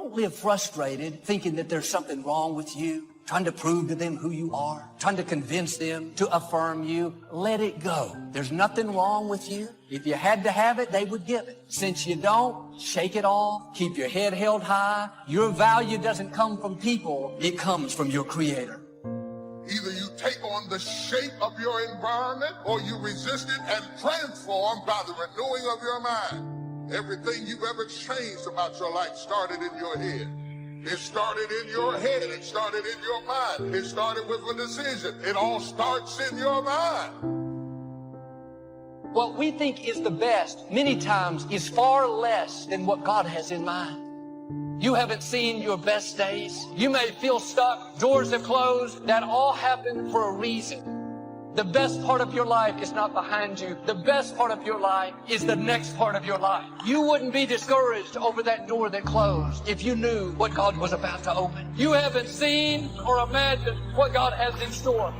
Don't live frustrated, thinking that there's something wrong with you, trying to prove to them who you are, trying to convince them to affirm you. Let it go. There's nothing wrong with you. If you had to have it, they would give it. Since you don't, shake it off. Keep your head held high. Your value doesn't come from people. It comes from your Creator. Either you take on the shape of your environment or you resist it and transform by the renewing of your mind. Everything you've ever changed about your life started in your head. It started in your head. It started in your mind. It started with a decision. It all starts in your mind. What we think is the best, many times, is far less than what God has in mind. You haven't seen your best days. You may feel stuck. Doors have closed. That all happened for a reason. The best part of your life is not behind you. The best part of your life is the next part of your life. You wouldn't be discouraged over that door that closed if you knew what God was about to open. You haven't seen or imagined what God has in store.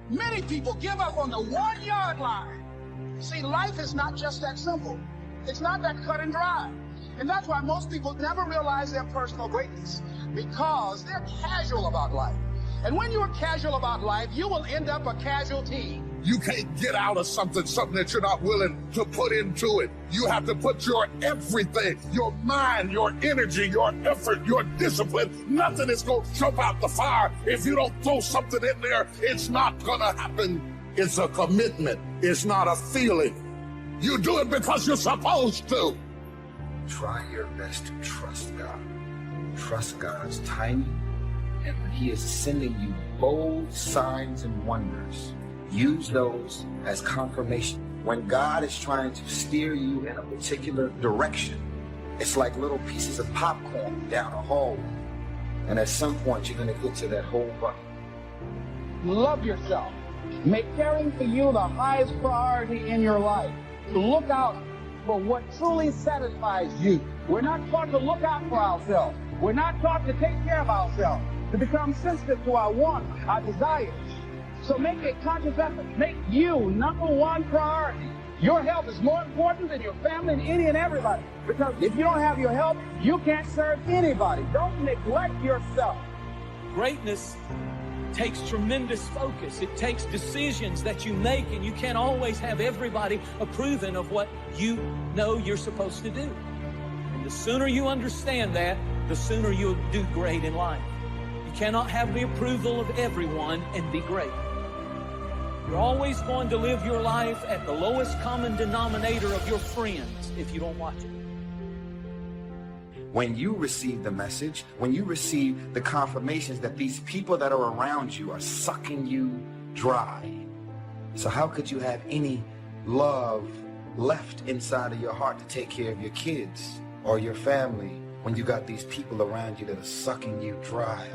Many people give up on the 1 yard line. See, life is not just that simple. It's not that cut and dry. And that's why most people never realize their personal greatness, because they're casual about life. And when you're casual about life, you will end up a casualty. You can't get out of something that you're not willing to put into it. You have to put your everything, your mind, your energy, your effort, your discipline. Nothing is going to jump out the fire if you don't throw something in there. It's not going to happen. It's a commitment. It's not a feeling. You do it because you're supposed to. Try your best to trust God. Trust God's timing, and when He is sending you bold signs and wonders, use those as confirmation. When God is trying to steer you in a particular direction, it's like little pieces of popcorn down a hallway, and at some point you're going to get to that whole bucket. Love yourself. Make caring for you the highest priority in your life. Look out for what truly satisfies you. We're not taught to look out for ourselves. We're not taught to take care of ourselves, to become sensitive to our wants, our desires. So make a conscious effort. Make you #1 priority. Your health is more important than your family and any and everybody. Because if you don't have your health, you can't serve anybody. Don't neglect yourself. Greatness takes tremendous focus. It takes decisions that you make, and you can't always have everybody approving of what you know you're supposed to do. And the sooner you understand that, the sooner you'll do great in life. You cannot have the approval of everyone and be great. You're always going to live your life at the lowest common denominator of your friends if you don't watch it. When you receive the message, when you receive the confirmations that these people that are around you are sucking you dry. So how could you have any love left inside of your heart to take care of your kids or your family when you got these people around you that are sucking you dry?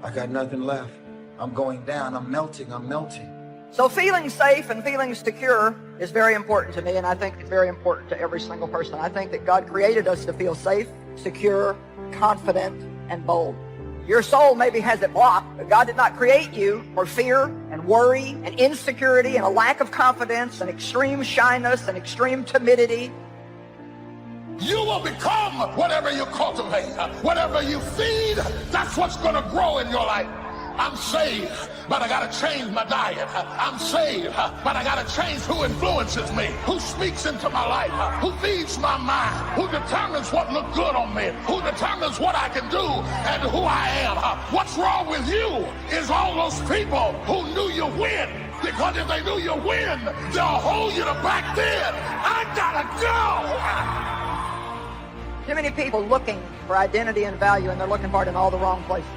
I got nothing left. I'm going down. I'm melting. So feeling safe and feeling secure is very important to me, and I think it's very important to every single person. I think that God created us to feel safe, secure, confident, and bold. Your soul maybe has it blocked, but God did not create you for fear and worry and insecurity and a lack of confidence and extreme shyness and extreme timidity. You will become whatever you cultivate. Whatever you feed, that's what's going to grow in your life. I'm saved, but I got to change my diet. I'm saved, but I got to change who influences me, who speaks into my life, who feeds my mind, who determines what looks good on me, who determines what I can do and who I am. What's wrong with you is all those people who knew you win. Because if they knew you win, they'll hold you to back then. I got to go. Too many people looking for identity and value, and they're looking for it in all the wrong places.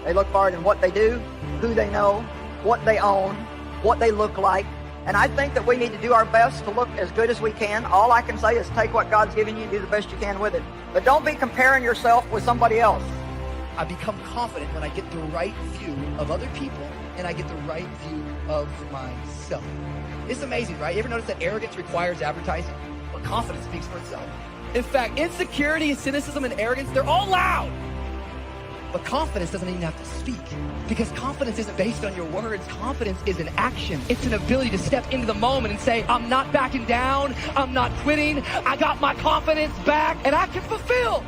They look for it in what they do, who they know, what they own, what they look like. And I think that we need to do our best to look as good as we can. All I can say is take what God's given you and do the best you can with it. But don't be comparing yourself with somebody else. I become confident when I get the right view of other people and I get the right view of myself. It's amazing, right? You ever notice that arrogance requires advertising? But confidence speaks for itself. In fact, insecurity, cynicism, and arrogance, they're all loud. But confidence doesn't even have to speak, because confidence isn't based on your words. Confidence is an action. It's an ability to step into the moment and say, I'm not backing down. I'm not quitting. I got my confidence back, and I can fulfill.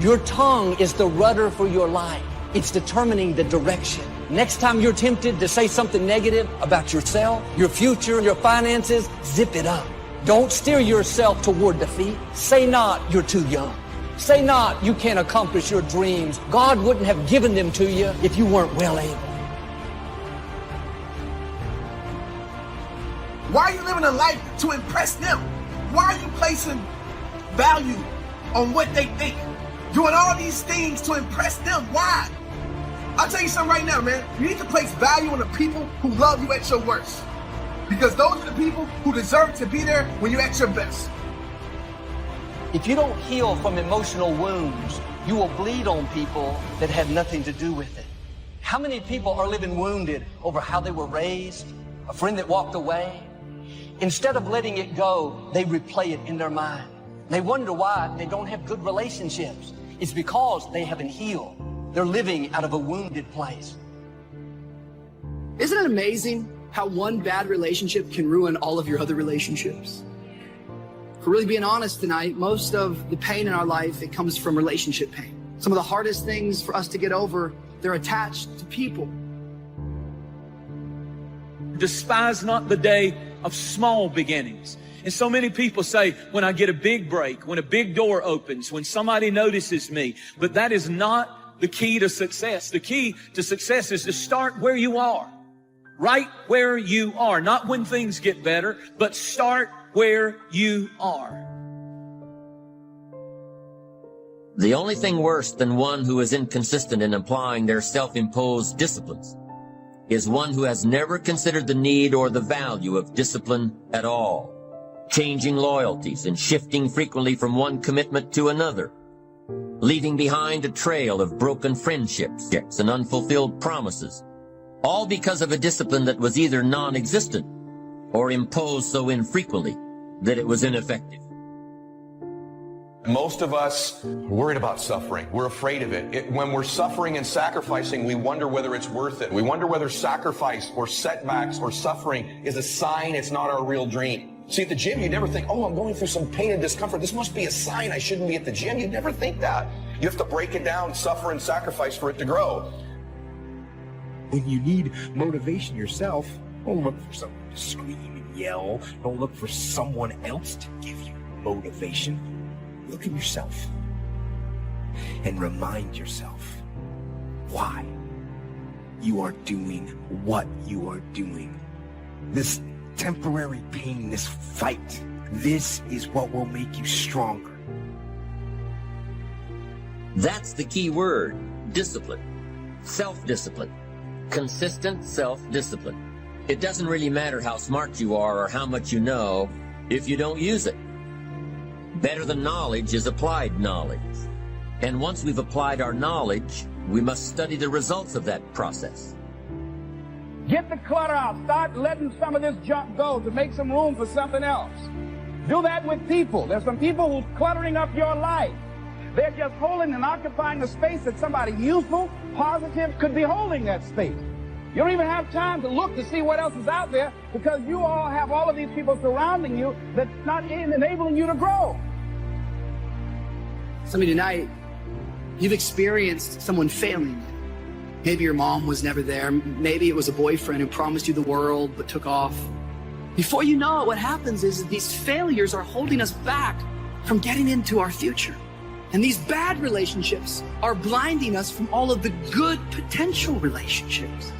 Your tongue is the rudder for your life. It's determining the direction. Next time you're tempted to say something negative about yourself, your future, your finances, zip it up. Don't steer yourself toward defeat. Say not, you're too young. Say not, you can't accomplish your dreams. God wouldn't have given them to you if you weren't well able. Why are you living a life to impress them? Why are you placing value on what they think? Doing all these things to impress them. Why? I'll tell you something right now, man. You need to place value on the people who love you at your worst. Because those are the people who deserve to be there when you're at your best. If you don't heal from emotional wounds, you will bleed on people that have nothing to do with it. How many people are living wounded over how they were raised, a friend that walked away? Instead of letting it go, they replay it in their mind. They wonder why they don't have good relationships. It's because they haven't healed. They're living out of a wounded place. Isn't it amazing how one bad relationship can ruin all of your other relationships? If we're really being honest tonight, most of the pain in our life, it comes from relationship pain. Some of the hardest things for us to get over, they're attached to people. Despise not the day of small beginnings. And so many people say, when I get a big break, when a big door opens, when somebody notices me. But that is not the key to success. The key to success is to start where you are. Right where you are. Not when things get better, but start where you are. The only thing worse than one who is inconsistent in applying their self-imposed disciplines is one who has never considered the need or the value of discipline at all, changing loyalties and shifting frequently from one commitment to another, leaving behind a trail of broken friendships and unfulfilled promises, all because of a discipline that was either non-existent or imposed so infrequently that it was ineffective. Most of us are worried about suffering. We're afraid of it. When we're suffering and sacrificing, we wonder whether it's worth it. We wonder whether sacrifice or setbacks or suffering is a sign it's not our real dream. See, at the gym, you never think, oh, I'm going through some pain and discomfort. This must be a sign I shouldn't be at the gym. You never think that. You have to break it down, suffer and sacrifice for it to grow. When you need motivation yourself, don't look for someone to scream and yell. Don't look for someone else to give you motivation. Look at yourself and remind yourself why you are doing what you are doing. This temporary pain, this fight, this is what will make you stronger. That's the key word, discipline, self-discipline, consistent self-discipline. It doesn't really matter how smart you are or how much you know if you don't use it. Better than knowledge is applied knowledge. And once we've applied our knowledge, we must study the results of that process. Get the clutter out. Start letting some of this junk go to make some room for something else. Do that with people. There's some people who's cluttering up your life. They're just holding and occupying the space that somebody useful, positive could be holding that space. You don't even have time to look to see what else is out there because you all have all of these people surrounding you that's not enabling you to grow. Some of you tonight, you've experienced someone failing you. Maybe your mom was never there. Maybe it was a boyfriend who promised you the world but took off. Before you know it, what happens is these failures are holding us back from getting into our future. And these bad relationships are blinding us from all of the good potential relationships.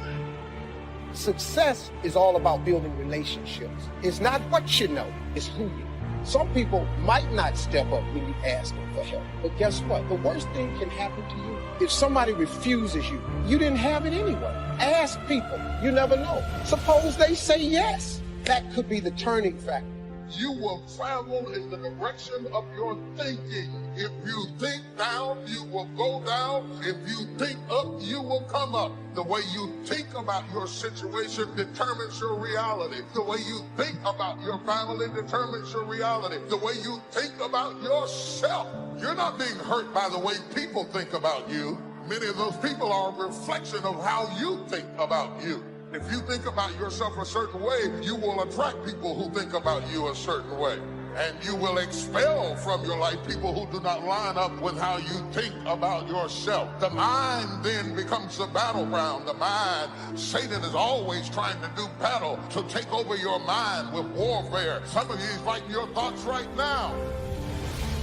Success is all about building relationships. It's not what you know, it's who you know. Some people might not step up when you ask them for help. But guess what? The worst thing can happen to you. If somebody refuses you, you didn't have it anyway. Ask people. You never know. Suppose they say yes. That could be the turning factor. You will travel in the direction of your thinking. If you think down, you will go down. If you think up, you will come up. The way you think about your situation determines your reality. The way you think about your family determines your reality. The way you think about yourself. You're not being hurt by the way people think about you. Many of those people are a reflection of how you think about you. If you think about yourself a certain way, you will attract people who think about you a certain way. And you will expel from your life people who do not line up with how you think about yourself. The mind then becomes the battleground. The mind, Satan is always trying to do battle to take over your mind with warfare. Some of you, he's fighting your thoughts right now.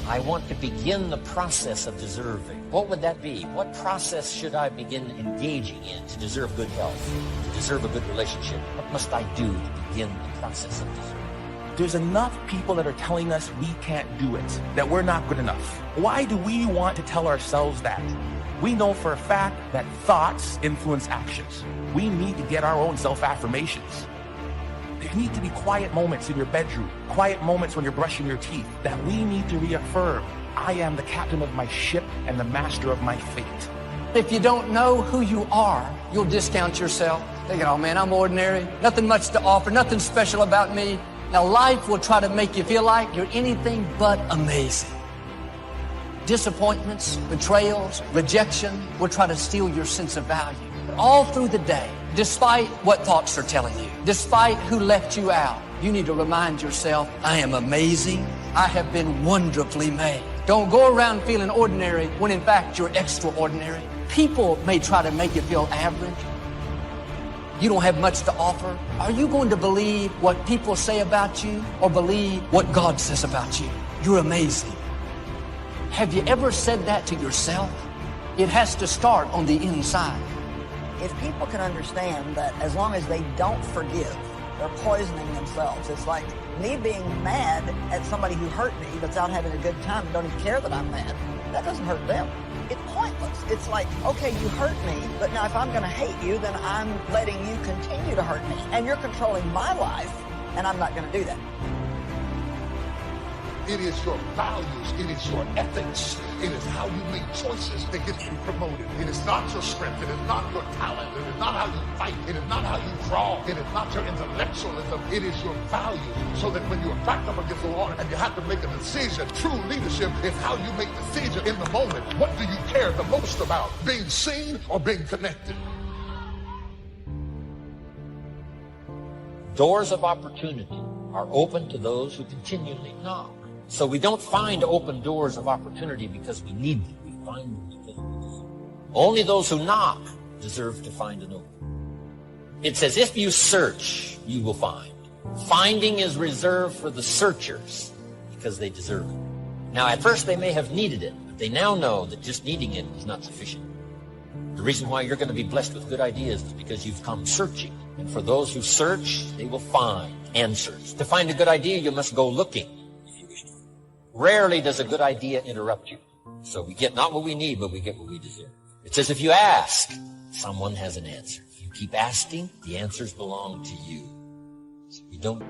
I want to begin the process of deserving. What would that be? What process should I begin engaging in to deserve good health, to deserve a good relationship? What must I do to begin the process of deserving? There's enough people that are telling us we can't do it, that we're not good enough. Why do we want to tell ourselves that? We know for a fact that thoughts influence actions. We need to get our own self-affirmations. There need to be quiet moments in your bedroom, quiet moments when you're brushing your teeth, that we need to reaffirm, I am the captain of my ship and the master of my fate. If you don't know who you are, you'll discount yourself. Thinking, oh man, I'm ordinary, nothing much to offer, nothing special about me. Now life will try to make you feel like you're anything but amazing. Disappointments, betrayals, rejection will try to steal your sense of value. But all through the day, despite what thoughts are telling you, despite who left you out, you need to remind yourself, I am amazing. I have been wonderfully made. Don't go around feeling ordinary when in fact you're extraordinary. People may try to make you feel average. You don't have much to offer. Are you going to believe what people say about you or believe what God says about you? You're amazing. Have you ever said that to yourself? It has to start on the inside. If people can understand that as long as they don't forgive, they're poisoning themselves. It's like me being mad at somebody who hurt me that's out having a good time and don't even care that I'm mad. That doesn't hurt them. It's pointless. It's like, okay, you hurt me, but now if I'm going to hate you, then I'm letting you continue to hurt me. And you're controlling my life, and I'm not going to do that. It is your values. It is your ethics. It is how you make choices that get you promoted. It is not your strength. It is not your talent. It is not how you fight. It is not how you draw. It is not your intellectualism. It is your values. So that when you're backed up against the wall and you have to make a decision, true leadership is how you make decisions in the moment. What do you care the most about? Being seen or being connected? Doors of opportunity are open to those who continually knock. So we don't find open doors of opportunity because we need them. We find them because we deserve them. Only those who knock deserve to find an open. It says, if you search, you will find. Finding is reserved for the searchers because they deserve it. Now, at first they may have needed it, but they now know that just needing it is not sufficient. The reason why you're going to be blessed with good ideas is because you've come searching. And for those who search, they will find answers. To find a good idea, you must go looking. Rarely does a good idea interrupt you. So we get not what we need, but we get what we deserve. It says if you ask, someone has an answer. If you keep asking, the answers belong to you. So you don't...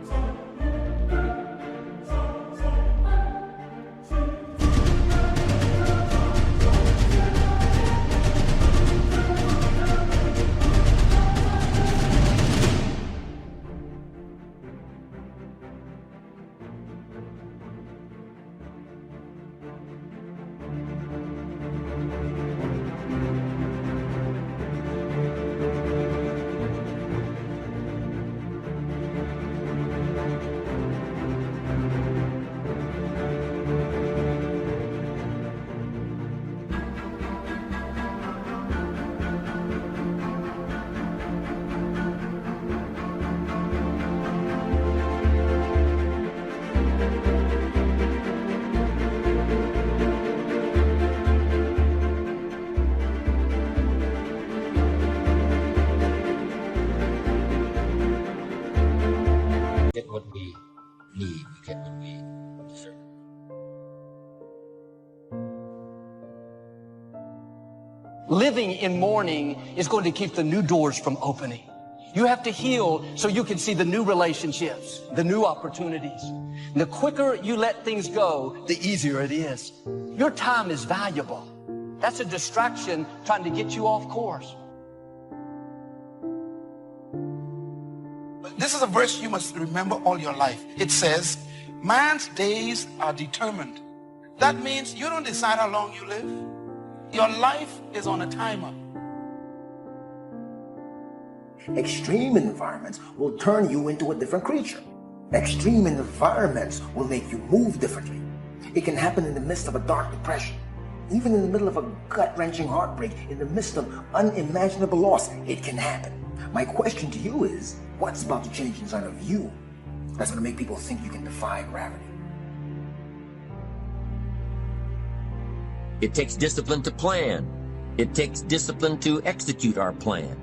get what we need, we get what we deserve. Living in mourning is going to keep the new doors from opening. You have to heal so you can see the new relationships, the new opportunities. And the quicker you let things go, the easier it is. Your time is valuable. That's a distraction trying to get you off course. This is a verse you must remember all your life. It says, man's days are determined. That means you don't decide how long you live. Your life is on a timer. Extreme environments will turn you into a different creature. Extreme environments will make you move differently. It can happen in the midst of a dark depression, even in the middle of a gut-wrenching heartbreak, in the midst of unimaginable loss. It can happen. My question to you is, what's about to change inside of you that's going to make people think you can defy gravity? It takes discipline to plan. It takes discipline to execute our plan.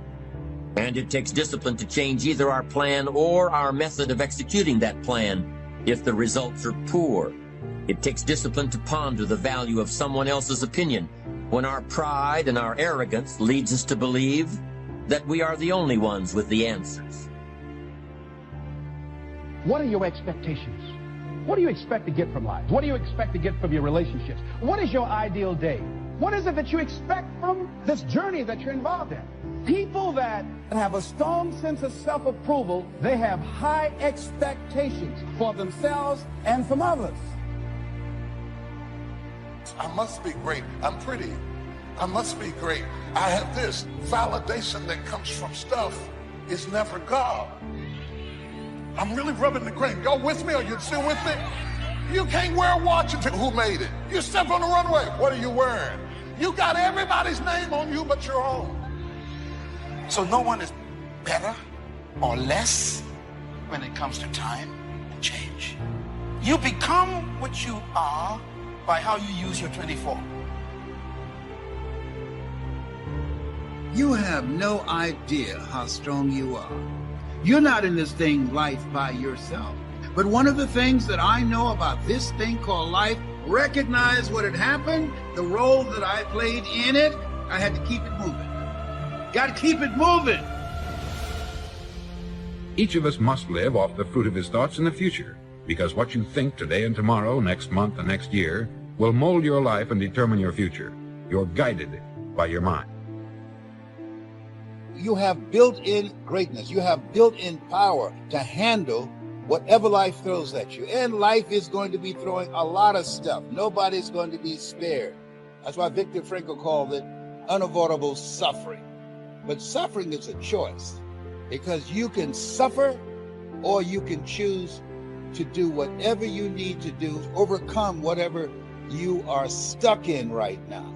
And it takes discipline to change either our plan or our method of executing that plan if the results are poor. It takes discipline to ponder the value of someone else's opinion when our pride and our arrogance leads us to believe that we are the only ones with the answers. What are your expectations? What do you expect to get from life? What do you expect to get from your relationships? What is your ideal day? What is it that you expect from this journey that you're involved in? People that have a strong sense of self-approval, they have high expectations for themselves and from others. I must be great. I'm pretty. I must be great. I have this. Validation that comes from stuff is never God. I'm really rubbing the grain. Go with me, or you still with me? You can't wear a watch until who made it. You step on the runway. What are you wearing? You got everybody's name on you but your own. So no one is better or less when it comes to time and change. You become what you are by how you use your 24. You have no idea how strong you are. You're not in this thing, life, by yourself. But one of the things that I know about this thing called life, recognize what had happened, the role that I played in it, I had to keep it moving. Got to keep it moving. Each of us must live off the fruit of his thoughts in the future, because what you think today and tomorrow, next month and next year, will mold your life and determine your future. You're guided by your mind. You have built-in greatness. You have built-in power to handle whatever life throws at you. And life is going to be throwing a lot of stuff. Nobody's going to be spared. That's why Viktor Frankl called it unavoidable suffering. But suffering is a choice, because you can suffer or you can choose to do whatever you need to do, overcome whatever you are stuck in right now.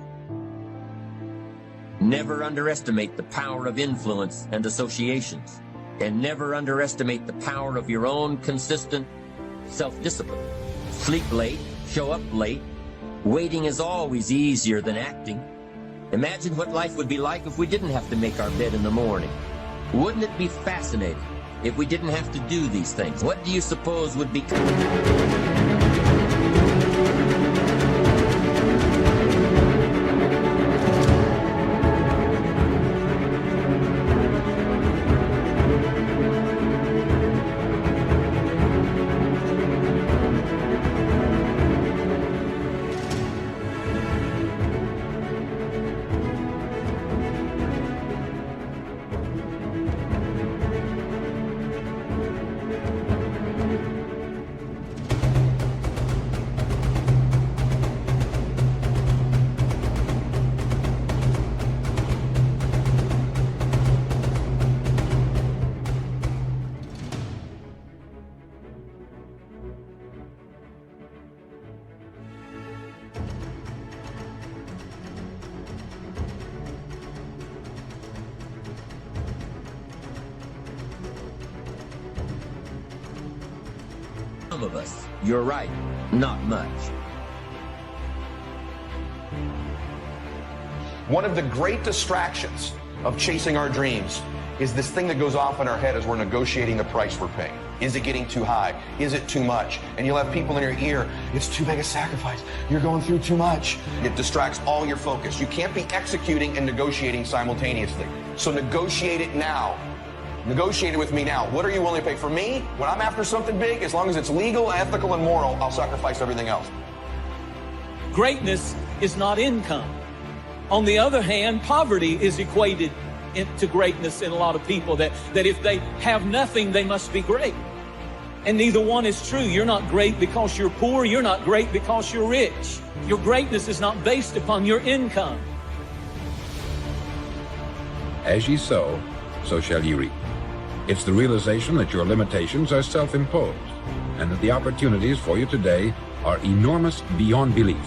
Never underestimate the power of influence and associations, and never underestimate the power of your own consistent self-discipline. Sleep late, show up late. Waiting is always easier than acting. Imagine what life would be like if we didn't have to make our bed in the morning. Wouldn't it be fascinating if we didn't have to do these things? What do you suppose would be... Some of us, you're right, not much. One of the great distractions of chasing our dreams is this thing that goes off in our head as we're negotiating the price we're paying. Is it getting too high? Is it too much? And you'll have people in your ear, it's too big a sacrifice. You're going through too much. It distracts all your focus. You can't be executing and negotiating simultaneously. So negotiate it now. Negotiate it with me now. What are you willing to pay for me? When I'm after something big, as long as it's legal, ethical, and moral, I'll sacrifice everything else. Greatness is not income. On the other hand, poverty is equated to greatness in a lot of people, that if they have nothing, they must be great. And neither one is true. You're not great because you're poor. You're not great because you're rich. Your greatness is not based upon your income. As ye sow, so shall ye reap. It's the realization that your limitations are self-imposed and that the opportunities for you today are enormous beyond belief.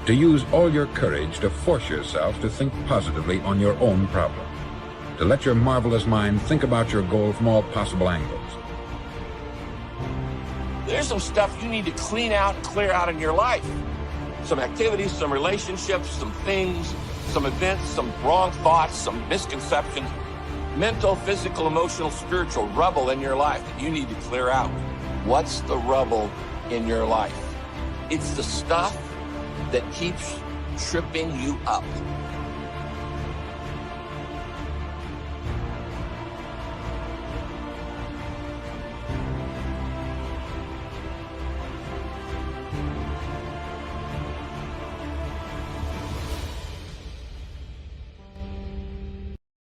To use all your courage to force yourself to think positively on your own problem. To let your marvelous mind think about your goal from all possible angles. There's some stuff you need to clean out and clear out in your life. Some activities, some relationships, some things, some events, some wrong thoughts, some misconceptions, mental, physical, emotional, spiritual rubble in your life that you need to clear out. What's the rubble in your life? It's the stuff that keeps tripping you up.